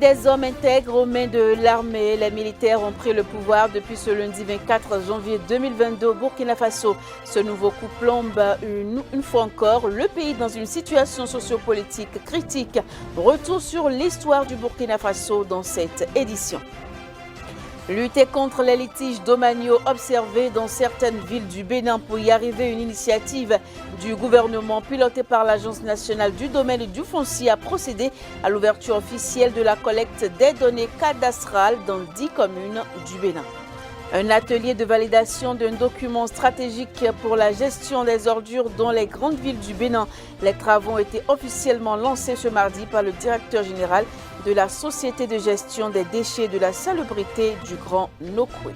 des hommes intègres aux mains de l'armée. Les militaires ont pris le pouvoir depuis ce lundi 24 janvier 2022 au Burkina Faso. Ce nouveau coup plombe une fois encore le pays dans une situation sociopolitique critique. Retour sur l'histoire du Burkina Faso dans cette édition. Lutter contre les litiges domaniaux observés dans certaines villes du Bénin. Pour y arriver, une initiative du gouvernement pilotée par l'Agence nationale du domaine et du foncier a procédé à l'ouverture officielle de la collecte des données cadastrales dans 10 communes du Bénin. Un atelier de validation d'un document stratégique pour la gestion des ordures dans les grandes villes du Bénin. Les travaux ont été officiellement lancés ce mardi par le directeur général de la Société de gestion des déchets et de la salubrité du Grand Nokoué.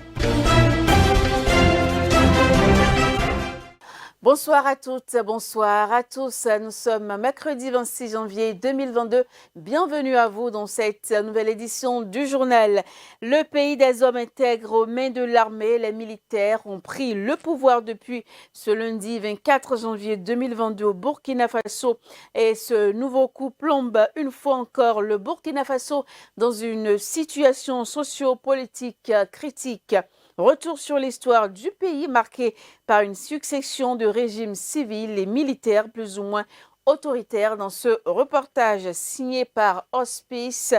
Bonsoir à toutes, bonsoir à tous. Nous sommes mercredi 26 janvier 2022. Bienvenue à vous dans cette nouvelle édition du journal. Le pays des hommes intègres aux mains de l'armée. Les militaires ont pris le pouvoir depuis ce lundi 24 janvier 2022 au Burkina Faso. Et ce nouveau coup plombe une fois encore le Burkina Faso dans une situation socio-politique critique. Retour sur l'histoire du pays marqué par une succession de régimes civils et militaires plus ou moins autoritaires dans ce reportage signé par Hospice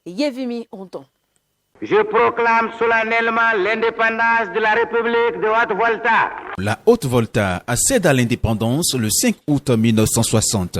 Yevimi Onton. Je proclame solennellement l'indépendance de la République de Haute-Volta. La Haute-Volta accède à l'indépendance le 5 août 1960,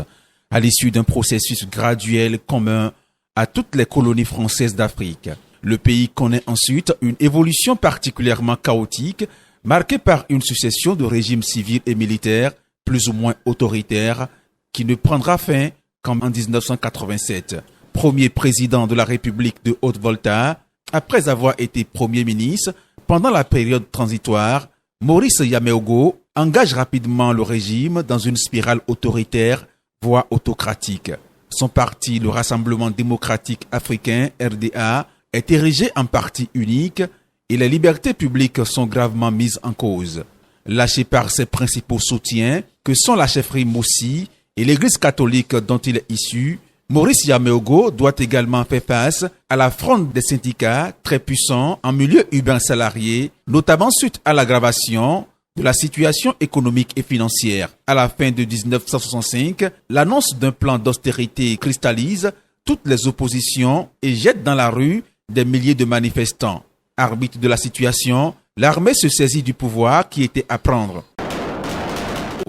à l'issue d'un processus graduel commun à toutes les colonies françaises d'Afrique. Le pays connaît ensuite une évolution particulièrement chaotique, marquée par une succession de régimes civils et militaires plus ou moins autoritaires, qui ne prendra fin qu'en 1987. Premier président de la République de Haute-Volta, après avoir été Premier ministre, pendant la période transitoire, Maurice Yaméogo engage rapidement le régime dans une spirale autoritaire, voire autocratique. Son parti, le Rassemblement démocratique africain, RDA, est érigé en parti unique et les libertés publiques sont gravement mises en cause. Lâché par ses principaux soutiens, que sont la chefferie Mossi et l'église catholique dont il est issu, Maurice Yaméogo doit également faire face à la fronde des syndicats très puissants en milieu urbain salarié, notamment suite à l'aggravation de la situation économique et financière. À la fin de 1965, l'annonce d'un plan d'austérité cristallise toutes les oppositions et jette dans la rue des milliers de manifestants. Arbitre de la situation, l'armée se saisit du pouvoir qui était à prendre.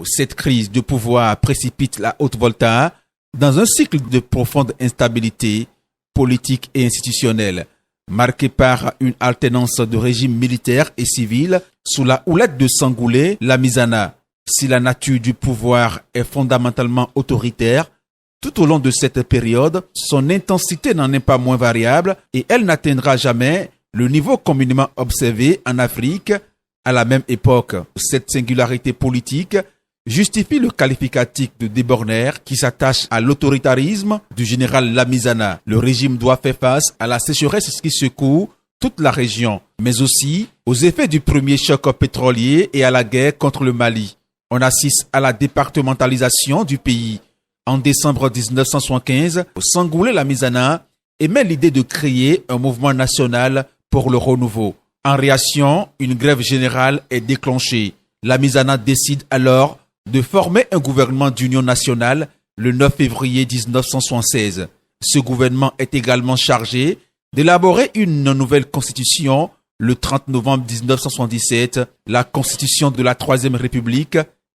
Cette crise de pouvoir précipite la Haute-Volta dans un cycle de profonde instabilité politique et institutionnelle, marqué par une alternance de régimes militaires et civils sous la houlette de Sangoulé Lamizana. Si la nature du pouvoir est fondamentalement autoritaire, tout au long de cette période, son intensité n'en est pas moins variable et elle n'atteindra jamais le niveau communément observé en Afrique à la même époque. Cette singularité politique justifie le qualificatif de débordeur qui s'attache à l'autoritarisme du général Lamizana. Le régime doit faire face à la sécheresse qui secoue toute la région, mais aussi aux effets du premier choc pétrolier et à la guerre contre le Mali. On assiste à la départementalisation du pays. En décembre 1975, Sangoulé Lamizana émet l'idée de créer un mouvement national pour le renouveau. En réaction, une grève générale est déclenchée. Lamizana décide alors de former un gouvernement d'union nationale le 9 février 1976. Ce gouvernement est également chargé d'élaborer une nouvelle constitution le 30 novembre 1977. La constitution de la Troisième République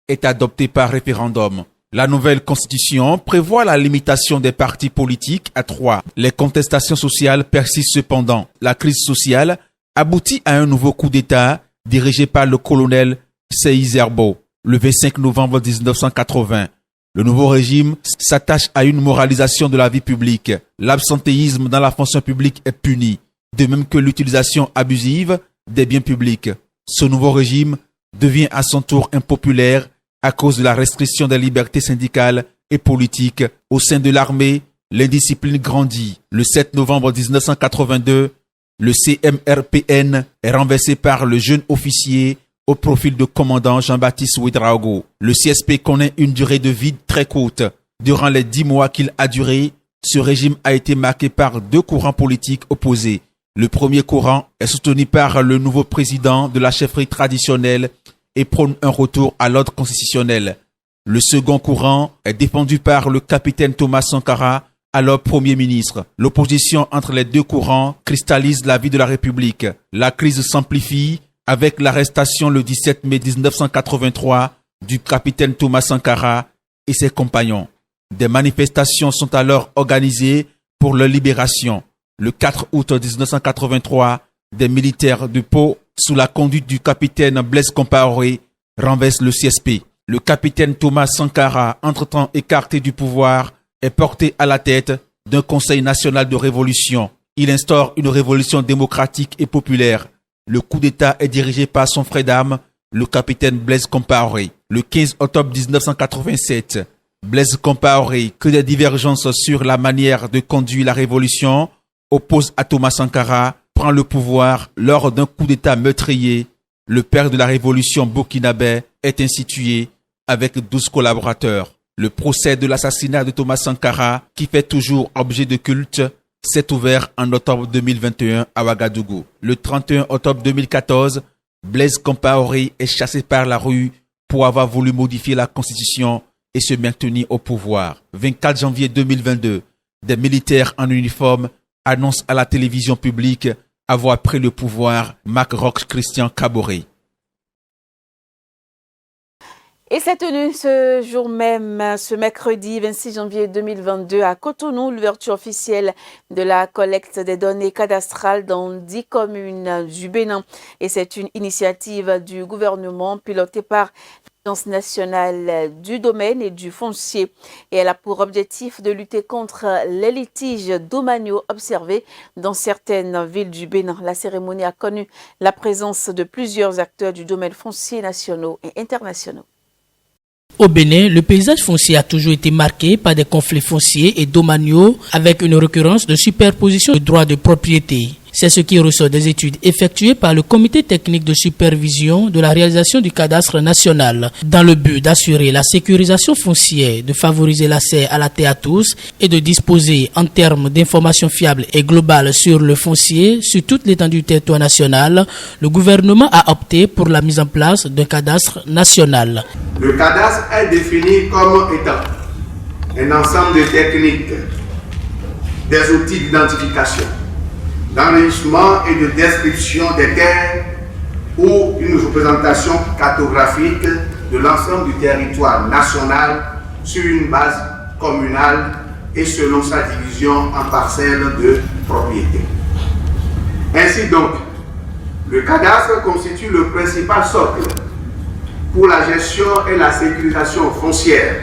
est adoptée par référendum. La nouvelle constitution prévoit la limitation des partis politiques à 3. Les contestations sociales persistent cependant. La crise sociale aboutit à un nouveau coup d'État dirigé par le colonel Seyi Zerbo. Le 25 novembre 1980, le nouveau régime s'attache à une moralisation de la vie publique. L'absentéisme dans la fonction publique est puni, de même que l'utilisation abusive des biens publics. Ce nouveau régime devient à son tour impopulaire à cause de la restriction des libertés syndicales et politiques. Au sein de l'armée, l'indiscipline grandit. Le 7 novembre 1982, le CMRPN est renversé par le jeune officier au profil de commandant Jean-Baptiste Ouedraogo. Le CSP connaît une durée de vie très courte. Durant les 10 mois qu'il a duré, Ce régime a été marqué par deux courants politiques opposés. Le premier courant est soutenu par le nouveau président de la chefferie traditionnelle et prône un retour à l'ordre constitutionnel. Le second courant est défendu par le capitaine Thomas Sankara, alors Premier ministre. L'opposition entre les deux courants cristallise la vie de la République. La crise s'amplifie avec l'arrestation le 17 mai 1983 du capitaine Thomas Sankara et ses compagnons. Des manifestations sont alors organisées pour leur libération. Le 4 août 1983, des militaires de Pau, sous la conduite du capitaine Blaise Compaoré, renversent le CSP. Le capitaine Thomas Sankara, entre-temps écarté du pouvoir, est porté à la tête d'un conseil national de révolution. Il instaure une révolution démocratique et populaire. Le coup d'État est dirigé par son frère d'armes, le capitaine Blaise Compaoré. Le 15 octobre 1987, Blaise Compaoré, que des divergences sur la manière de conduire la révolution, oppose à Thomas Sankara, prend le pouvoir lors d'un coup d'État meurtrier. Le père de la révolution burkinabé est institué avec 12 collaborateurs. Le procès de l'assassinat de Thomas Sankara, qui fait toujours objet de culte, s'est ouvert en octobre 2021 à Ouagadougou. Le 31 octobre 2014, Blaise Compaoré est chassé par la rue pour avoir voulu modifier la constitution et se maintenir au pouvoir. 24 janvier 2022, des militaires en uniforme annoncent à la télévision publique avoir pris le pouvoir. Marc Roch Christian Kaboré. Et s'est tenue ce jour même, ce mercredi 26 janvier 2022 à Cotonou, l'ouverture officielle de la collecte des données cadastrales dans 10 communes du Bénin. Et c'est une initiative du gouvernement pilotée par l'Agence nationale du domaine et du foncier. Et elle a pour objectif de lutter contre les litiges domaniaux observés dans certaines villes du Bénin. La cérémonie a connu la présence de plusieurs acteurs du domaine foncier nationaux et internationaux. Au Bénin, le paysage foncier a toujours été marqué par des conflits fonciers et domaniaux avec une récurrence de superposition de droits de propriété. C'est ce qui ressort des études effectuées par le comité technique de supervision de la réalisation du cadastre national dans le but d'assurer la sécurisation foncière, de favoriser l'accès à la terre à tous et de disposer en termes d'informations fiables et globales sur le foncier sur toute l'étendue du territoire national. Le gouvernement a opté pour la mise en place d'un cadastre national. Le cadastre est défini comme étant un ensemble de techniques, des outils d'identification, d'enregistrement et de description des terres ou une représentation cartographique de l'ensemble du territoire national sur une base communale et selon sa division en parcelles de propriété. Ainsi donc, le cadastre constitue le principal socle pour la gestion et la sécurisation foncière,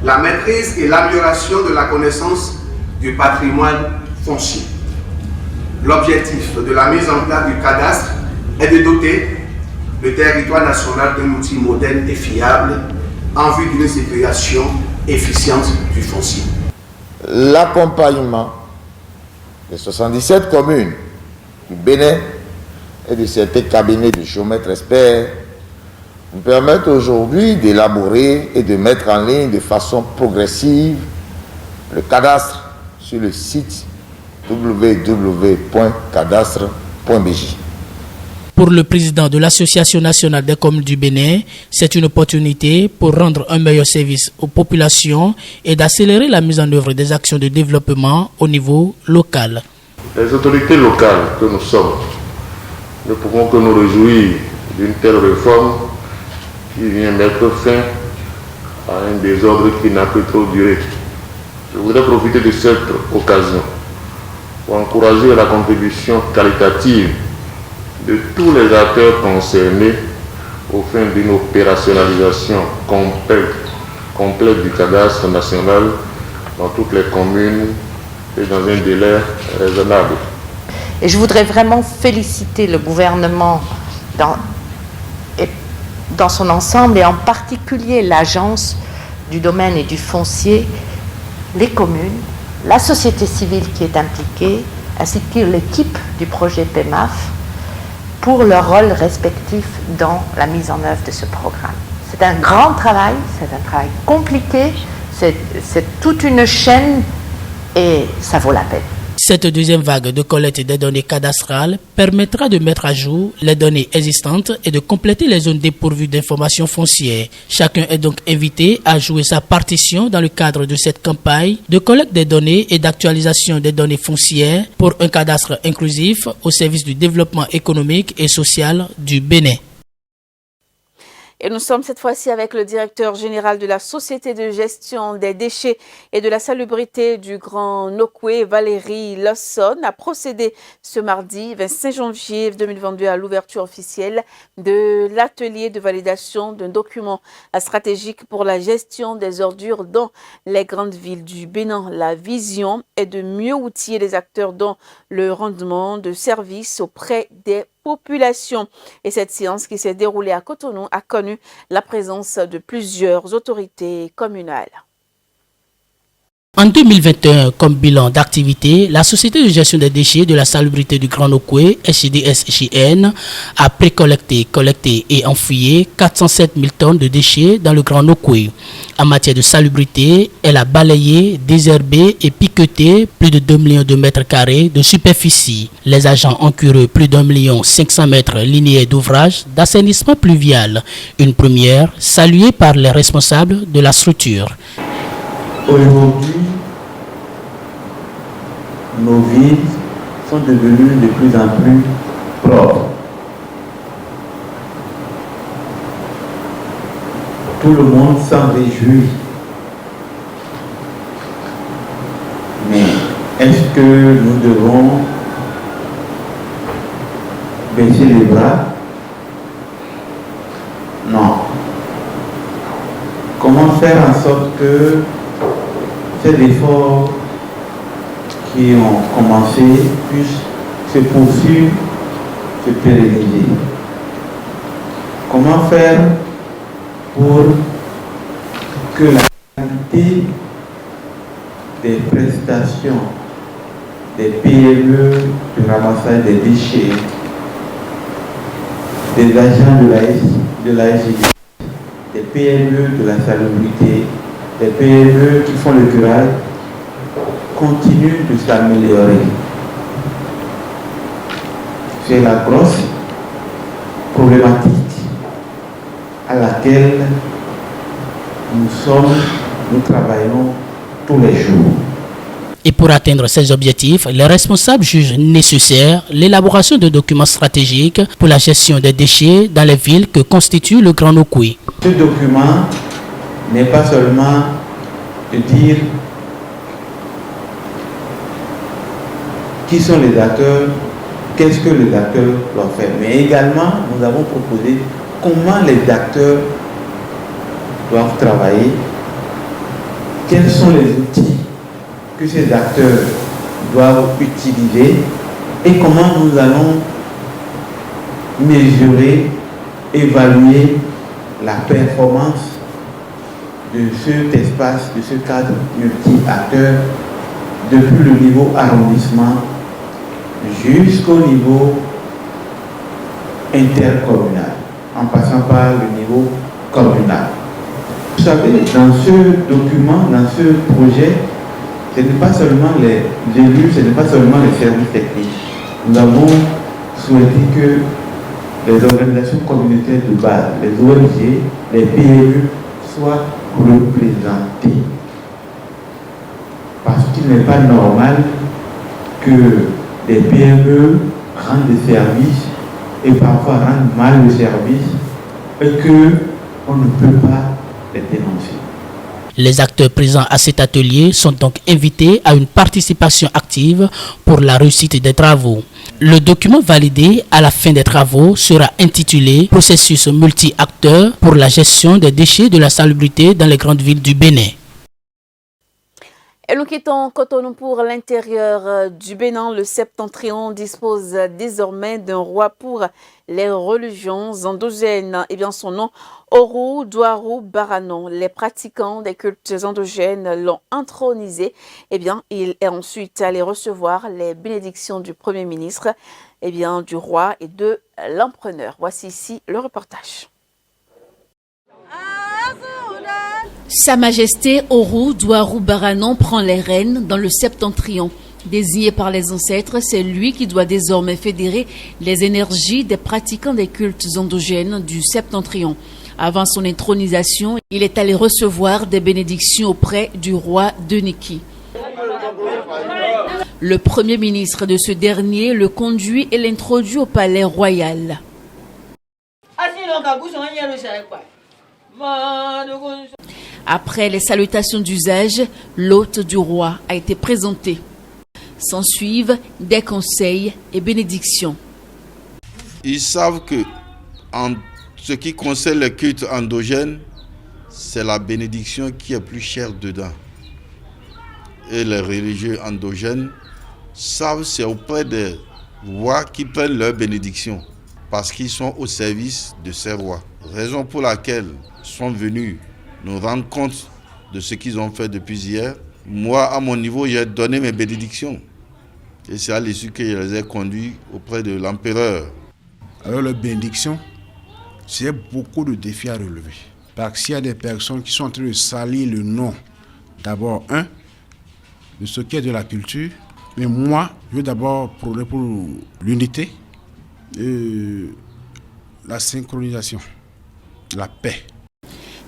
la maîtrise et l'amélioration de la connaissance du patrimoine foncier. L'objectif de la mise en place du cadastre est de doter le territoire national d'un outil moderne et fiable en vue d'une sécurisation efficiente du foncier. L'accompagnement des 77 communes du Bénin et de certains cabinets de géomètres experts nous permettent aujourd'hui d'élaborer et de mettre en ligne de façon progressive le cadastre sur le site www.cadastre.bj. Pour le président de l'Association nationale des communes du Bénin, c'est une opportunité pour rendre un meilleur service aux populations et d'accélérer la mise en œuvre des actions de développement au niveau local. Les autorités locales que nous sommes ne pouvons que nous réjouir d'une telle réforme qui vient mettre fin à un désordre qui n'a que trop duré. Je voudrais profiter de cette occasion pour encourager la contribution qualitative de tous les acteurs concernés au fin d'une opérationnalisation complète du cadastre national dans toutes les communes et dans un délai raisonnable. Et je voudrais vraiment féliciter le gouvernement dans son ensemble et en particulier l'agence du domaine et du foncier, les communes, la société civile qui est impliquée, ainsi que l'équipe du projet PEMAF, pour leur rôle respectif dans la mise en œuvre de ce programme. C'est un grand travail, c'est un travail compliqué, c'est toute une chaîne et ça vaut la peine. Cette deuxième vague de collecte des données cadastrales permettra de mettre à jour les données existantes et de compléter les zones dépourvues d'informations foncières. Chacun est donc invité à jouer sa partition dans le cadre de cette campagne de collecte des données et d'actualisation des données foncières pour un cadastre inclusif au service du développement économique et social du Bénin. Et nous sommes cette fois-ci avec le directeur général de la Société de gestion des déchets et de la salubrité du Grand Nokoué, Valérie Lawson, a procédé ce mardi 25 janvier 2022 à l'ouverture officielle de l'atelier de validation d'un document stratégique pour la gestion des ordures dans les grandes villes du Bénin. La vision est de mieux outiller les acteurs dans le rendement de services auprès des population. Et cette séance qui s'est déroulée à Cotonou a connu la présence de plusieurs autorités communales. En 2021, comme bilan d'activité, la Société de gestion des déchets de la salubrité du Grand Nokoué, SGDS-JN, a précollecté, collecté et enfouillé 407 000 tonnes de déchets dans le Grand Nokoué. En matière de salubrité, elle a balayé, désherbé et piqueté plus de 2 millions de mètres carrés de superficie. Les agents ont curé plus d'1 500 000 mètres linéaires d'ouvrages d'assainissement pluvial, une première saluée par les responsables de la structure. Aujourd'hui, nos villes sont devenues de plus en plus propres. Tout le monde s'en réjouit. Mais est-ce que nous devons baisser les bras? Non. Comment faire en sorte que ces efforts qui ont commencé puissent se poursuivre, se pérenniser? Comment faire pour que la qualité des prestations des PME de ramassage des déchets, des agents de la SGD, des PME de la salubrité, des PME qui font le curage, continuent de s'améliorer? C'est la grosse problématique à laquelle nous travaillons tous les jours. Et pour atteindre ces objectifs, les responsables jugent nécessaire l'élaboration de documents stratégiques pour la gestion des déchets dans les villes que constitue le Grand Nokoué. Ce document n'est pas seulement de dire qui sont les acteurs, qu'est-ce que les acteurs doivent faire, mais également nous avons proposé comment les acteurs doivent travailler, quels sont les outils que ces acteurs doivent utiliser et comment nous allons mesurer, évaluer la performance de cet espace, de ce cadre multi-acteurs depuis le niveau arrondissement jusqu'au niveau intercommunal, en passant par le niveau communal. Vous savez, dans ce document, dans ce projet, ce n'est pas seulement les élus, ce n'est pas seulement les services techniques. Nous avons souhaité que les organisations communautaires de base, les ONG, les PME soient représentées. Parce qu'il n'est pas normal que des PME rendent des services et parfois rendent mal le service et qu'on ne peut pas les dénoncer. Les acteurs présents à cet atelier sont donc invités à une participation active pour la réussite des travaux. Le document validé à la fin des travaux sera intitulé « Processus multi-acteurs pour la gestion des déchets de la salubrité dans les grandes villes du Bénin ». Et nous quittons Cotonou pour l'intérieur du Bénin. Le septentrion dispose désormais d'un roi pour les religions endogènes. Et bien son nom, Oru Douarou Baranon. Les pratiquants des cultes endogènes l'ont intronisé. Et bien il est ensuite allé recevoir les bénédictions du Premier ministre, et bien du roi et de l'empereur. Voici ici le reportage. Sa Majesté Oru Douarou Baranon prend les rênes dans le septentrion. Désigné par les ancêtres, c'est lui qui doit désormais fédérer les énergies des pratiquants des cultes endogènes du septentrion. Avant son intronisation, il est allé recevoir des bénédictions auprès du roi de Niki. Le premier ministre de ce dernier le conduit et l'introduit au palais royal. Après les salutations d'usage, l'hôte du roi a été présenté. S'ensuivent des conseils et bénédictions. Ils savent que en ce qui concerne le culte endogène, c'est la bénédiction qui est plus chère dedans. Et les religieux endogènes savent c'est auprès des rois qui prennent leur bénédiction parce qu'ils sont au service de ces rois. Raison pour laquelle ils sont venus nous rendre compte de ce qu'ils ont fait depuis hier. Moi, à mon niveau, j'ai donné mes bénédictions. Et c'est à l'issue que je les ai conduits auprès de l'empereur. Alors, la bénédiction, c'est beaucoup de défis à relever. Parce qu'il y a des personnes qui sont en train de salir le nom, d'abord, de ce qui est de la culture. Mais moi, je veux d'abord prôner pour l'unité, la synchronisation, la paix.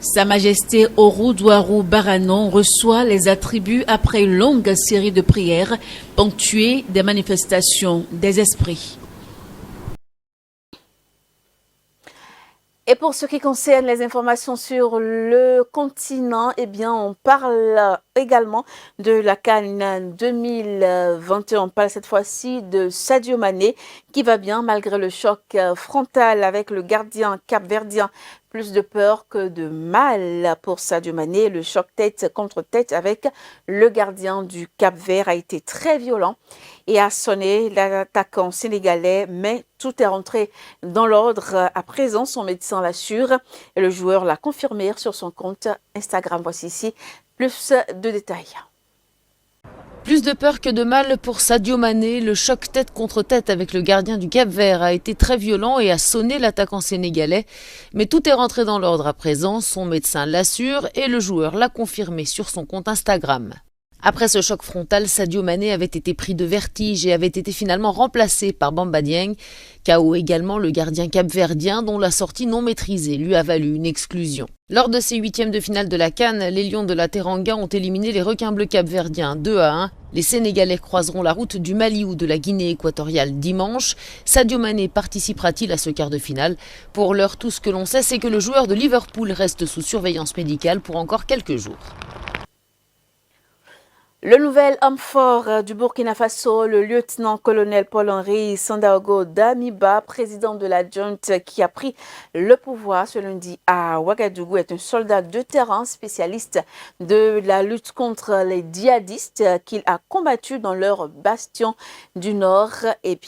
Sa Majesté Oru Douarou Baranon reçoit les attributs après une longue série de prières ponctuées des manifestations des esprits. Et pour ce qui concerne les informations sur le continent, eh bien, on parle également de la CAN 2021. On parle cette fois-ci de Sadio Mané qui va bien malgré le choc frontal avec le gardien capverdien. Plus de peur que de mal pour Sadio Mané. Le choc tête contre tête avec le gardien du Cap-Vert a été très violent et a sonné l'attaquant sénégalais, mais tout est rentré dans l'ordre. À présent, son médecin l'assure et le joueur l'a confirmé sur son compte Instagram. Voici ici plus de détails. Plus de peur que de mal pour Sadio Mané. Le choc tête contre tête avec le gardien du Cap-Vert a été très violent et a sonné l'attaquant sénégalais. Mais tout est rentré dans l'ordre à présent. Son médecin l'assure et le joueur l'a confirmé sur son compte Instagram. Après ce choc frontal, Sadio Mané avait été pris de vertige et avait été finalement remplacé par Bamba Dieng. KO également le gardien capverdien dont la sortie non maîtrisée lui a valu une exclusion. Lors de ces huitièmes de finale de la CAN, les Lions de la Teranga ont éliminé les requins bleus capverdiens 2-1. Les Sénégalais croiseront la route du Mali ou de la Guinée équatoriale dimanche. Sadio Mané participera-t-il à ce quart de finale? Pour l'heure, tout ce que l'on sait, c'est que le joueur de Liverpool reste sous surveillance médicale pour encore quelques jours. Le nouvel homme fort du Burkina Faso, le lieutenant-colonel Paul-Henri Sandaogo Damiba, président de la junte qui a pris le pouvoir ce lundi à Ouagadougou, est un soldat de terrain spécialiste de la lutte contre les djihadistes qu'il a combattu dans leur bastion du nord et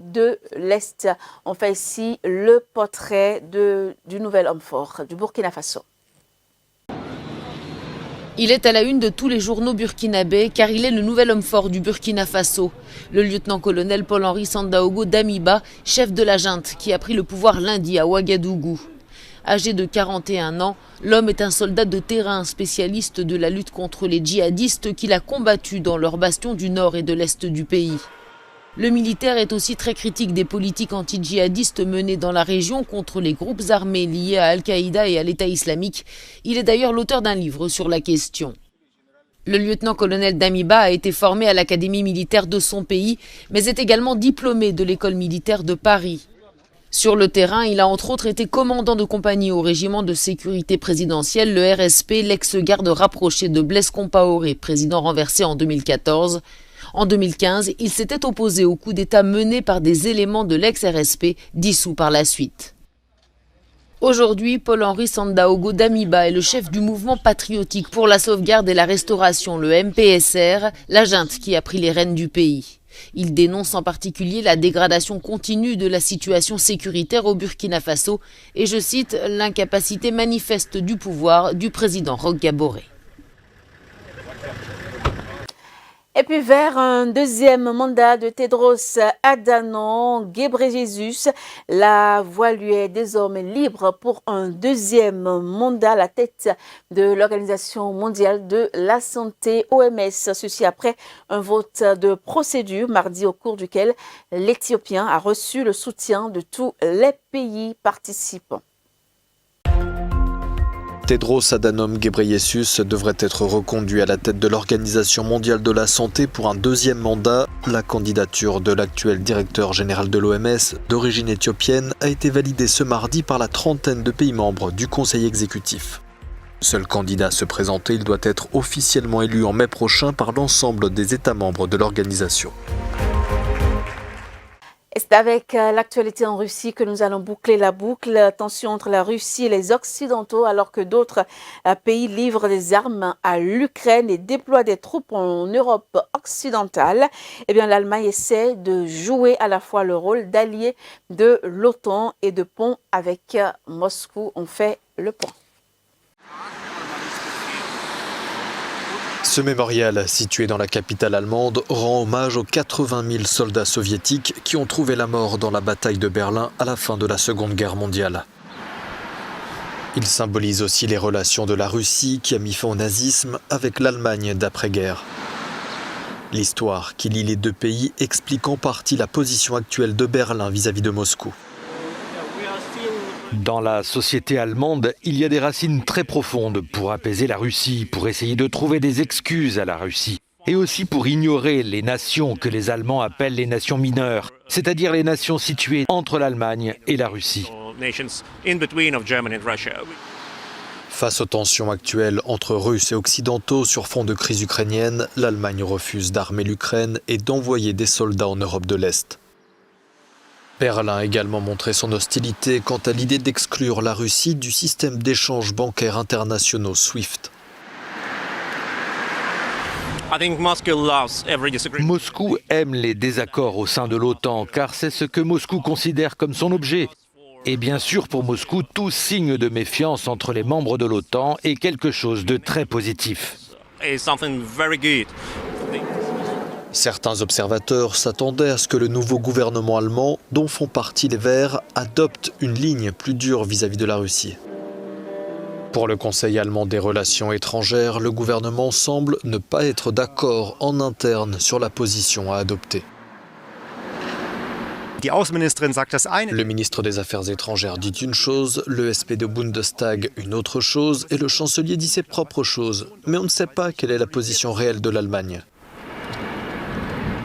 de l'est. On fait ici le portrait du nouvel homme fort du Burkina Faso. Il est à la une de tous les journaux burkinabés car il est le nouvel homme fort du Burkina Faso. Le lieutenant-colonel Paul-Henri Sandaogo Damiba, chef de la junte qui a pris le pouvoir lundi à Ouagadougou. Âgé de 41 ans, l'homme est un soldat de terrain spécialiste de la lutte contre les djihadistes qu'il a combattu dans leurs bastions du nord et de l'est du pays. Le militaire est aussi très critique des politiques anti-djihadistes menées dans la région contre les groupes armés liés à Al-Qaïda et à l'État islamique. Il est d'ailleurs l'auteur d'un livre sur la question. Le lieutenant-colonel Damiba a été formé à l'académie militaire de son pays, mais est également diplômé de l'école militaire de Paris. Sur le terrain, il a entre autres été commandant de compagnie au régiment de sécurité présidentielle, le RSP, l'ex-garde rapproché de Blaise Compaoré, président renversé en 2014. En 2015, il s'était opposé au coup d'État mené par des éléments de l'ex-RSP, dissous par la suite. Aujourd'hui, Paul-Henri Sandaogo Damiba est le chef du mouvement patriotique pour la sauvegarde et la restauration, le MPSR, la junte qui a pris les rênes du pays. Il dénonce en particulier la dégradation continue de la situation sécuritaire au Burkina Faso et, je cite, l'incapacité manifeste du pouvoir du président Roch Kaboré. Et puis vers un deuxième mandat de Tedros Adhanom Ghebreyesus, la voie lui est désormais libre pour un deuxième mandat à la tête de l'Organisation mondiale de la santé OMS. Ceci après un vote de procédure mardi au cours duquel l'Éthiopien a reçu le soutien de tous les pays participants. Tedros Adhanom Ghebreyesus devrait être reconduit à la tête de l'Organisation mondiale de la santé pour un deuxième mandat. La candidature de l'actuel directeur général de l'OMS, d'origine éthiopienne, a été validée ce mardi par la trentaine de pays membres du Conseil exécutif. Seul candidat à se présenter, il doit être officiellement élu en mai prochain par l'ensemble des États membres de l'organisation. Et c'est avec l'actualité en Russie que nous allons boucler la boucle. Tension entre la Russie et les Occidentaux alors que d'autres pays livrent des armes à l'Ukraine et déploient des troupes en Europe occidentale. Eh bien, l'Allemagne essaie de jouer à la fois le rôle d'allié de l'OTAN et de pont avec Moscou. On fait le point. Ce mémorial, situé dans la capitale allemande, rend hommage aux 80 000 soldats soviétiques qui ont trouvé la mort dans la bataille de Berlin à la fin de la Seconde Guerre mondiale. Il symbolise aussi les relations de la Russie qui a mis fin au nazisme avec l'Allemagne d'après-guerre. L'histoire qui lie les deux pays explique en partie la position actuelle de Berlin vis-à-vis de Moscou. Dans la société allemande, il y a des racines très profondes pour apaiser la Russie, pour essayer de trouver des excuses à la Russie. Et aussi pour ignorer les nations que les Allemands appellent les nations mineures, c'est-à-dire les nations situées entre l'Allemagne et la Russie. Face aux tensions actuelles entre Russes et Occidentaux sur fond de crise ukrainienne, l'Allemagne refuse d'armer l'Ukraine et d'envoyer des soldats en Europe de l'Est. Berlin a également montré son hostilité quant à l'idée d'exclure la Russie du système d'échanges bancaires internationaux SWIFT. Moscou aime les désaccords au sein de l'OTAN car c'est ce que Moscou considère comme son objet. Et bien sûr, pour Moscou, tout signe de méfiance entre les membres de l'OTAN est quelque chose de très positif. Certains observateurs s'attendaient à ce que le nouveau gouvernement allemand, dont font partie les Verts, adopte une ligne plus dure vis-à-vis de la Russie. Pour le Conseil allemand des relations étrangères, le gouvernement semble ne pas être d'accord en interne sur la position à adopter. Le ministre des Affaires étrangères dit une chose, le SPD Bundestag une autre chose et le chancelier dit ses propres choses. Mais on ne sait pas quelle est la position réelle de l'Allemagne.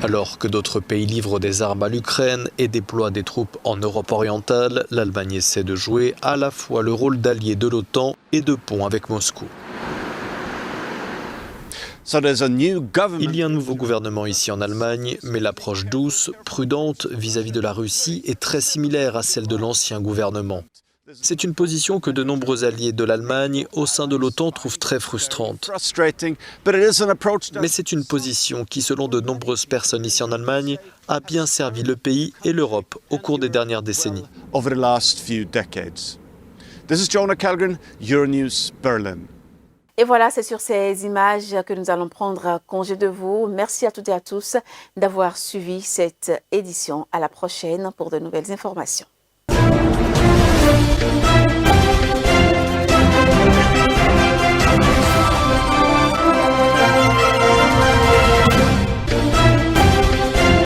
Alors que d'autres pays livrent des armes à l'Ukraine et déploient des troupes en Europe orientale, l'Allemagne essaie de jouer à la fois le rôle d'allié de l'OTAN et de pont avec Moscou. Il y a un nouveau gouvernement ici en Allemagne, mais l'approche douce, prudente vis-à-vis de la Russie est très similaire à celle de l'ancien gouvernement. C'est une position que de nombreux alliés de l'Allemagne au sein de l'OTAN trouvent très frustrante. Mais c'est une position qui, selon de nombreuses personnes ici en Allemagne, a bien servi le pays et l'Europe au cours des dernières décennies. Et voilà, c'est sur ces images que nous allons prendre congé de vous. Merci à toutes et à tous d'avoir suivi cette édition. À la prochaine pour de nouvelles informations.